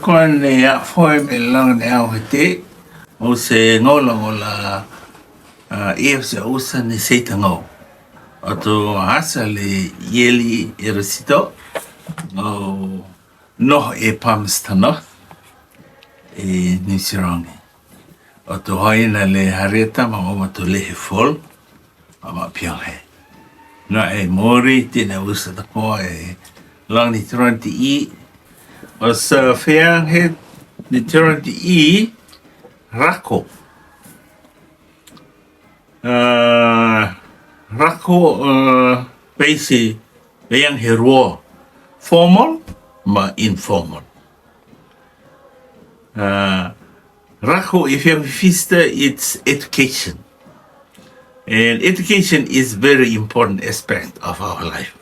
kon ne foi me lang ne au te o se ngolo ngola e se usa ne se tango o to asa le Ieli Erasito o no e pamstano e nisirongi o to hoina le hareta ma o to le fol ama piange na e mori tina usa ta ko e lang ni tronti I o sa feang het ni tronti I RAKO RAKO basic yang hero formal ma informal RAKO if you vista it's education, and education is very important aspect of our life,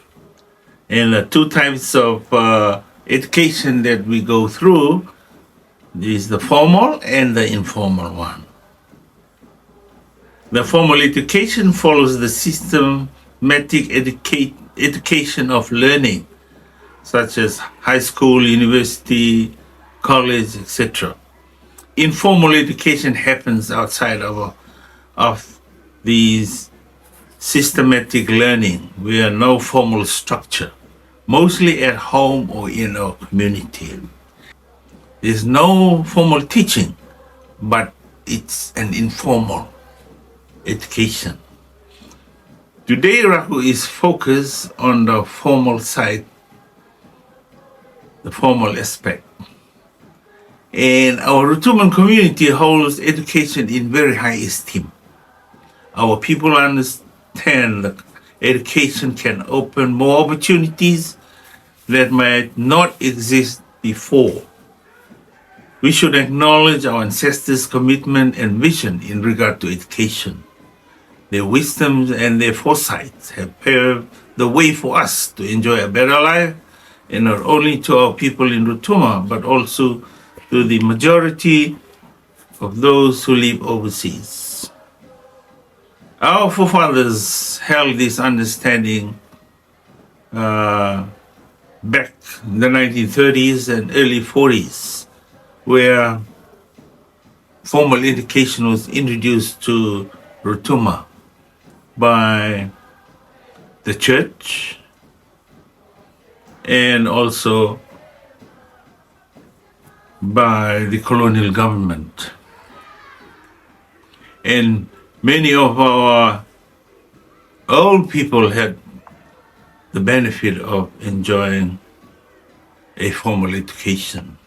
and the two types of education that we go through is the formal and the informal one. The formal education follows the systematic education of learning, such as high school, university, college, etc. Informal education happens outside of these systematic learning. We are no formal structure, mostly at home or in our community. There's no formal teaching, but it's an informal education. Today, RAKO is focused on the formal side, the formal aspect. And our Rotuman community holds education in very high esteem. Our people understand that education can open more opportunities that might not exist before. We should acknowledge our ancestors' commitment and vision in regard to education. Their wisdom and their foresights have paved the way for us to enjoy a better life, and not only to our people in Rotuma, but also to the majority of those who live overseas. Our forefathers held this understanding back in the 1930s and early 40s, where formal education was introduced to Rotuma by the church and also by the colonial government. And many of our old people had the benefit of enjoying a formal education.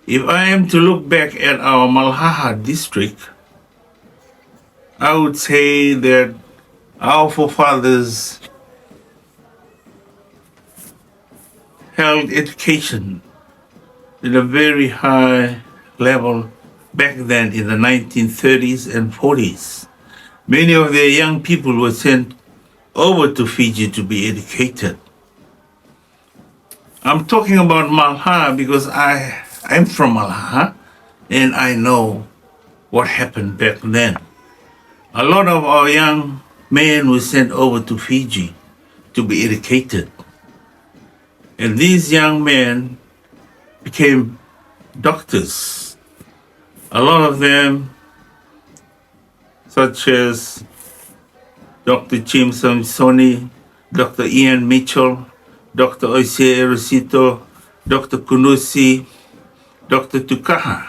If I am to look back at our Malhaha district, I would say that our forefathers held education at a very high level back then in the 1930s and 40s. Many of their young people were sent over to Fiji to be educated. I'm talking about Malha because I'm from Malha and I know what happened back then. A lot of our young men were sent over to Fiji to be educated. And these young men became doctors. A lot of them, such as Dr. Jim Samsoni, Dr. Ian Mitchell, Dr. Ieli Erasito, Dr. Kunusi, Dr. Tukaha,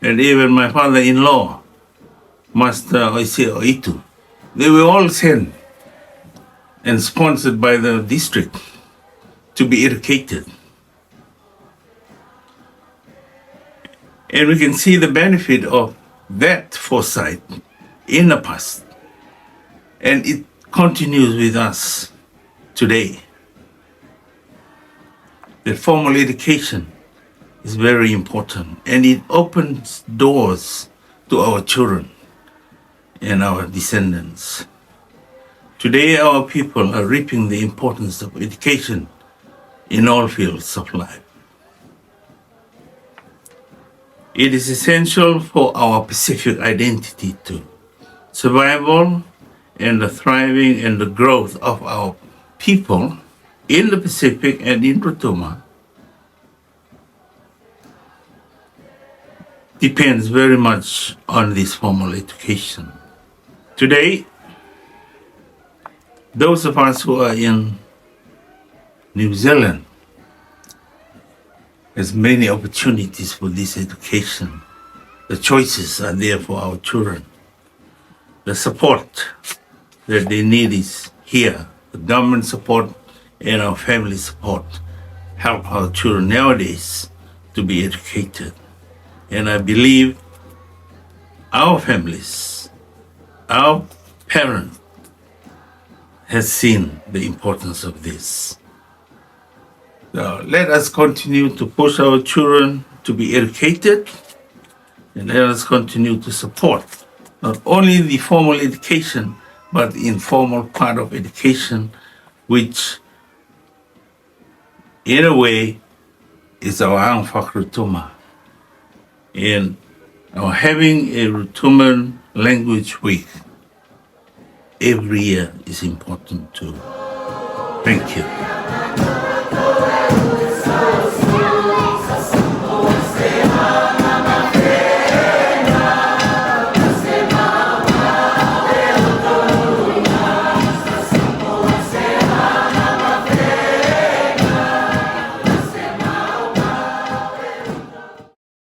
and even my father-in-law, Master Ieli Erasito. They were all sent and sponsored by the district to be educated. And we can see the benefit of that foresight in the past. And it continues with us today. The formal education is very important, and it opens doors to our children and our descendants. Today, our people are reaping the importance of education in all fields of life. It is essential for our Pacific identity too. Survival and the thriving and the growth of our people in the Pacific and in Rotuma depends very much on this formal education. Today, those of us who are in New Zealand has many opportunities for this education. The choices are there for our children. The support that they need is here. The government support and our family support help our children nowadays to be educated. And I believe our families, our parents, has seen the importance of this. So let us continue to push our children to be educated, and let us continue to support not only the formal education, but the informal part of education, which in a way is our Rotuma. And our having a Rotuman language week every year is important too. Thank you.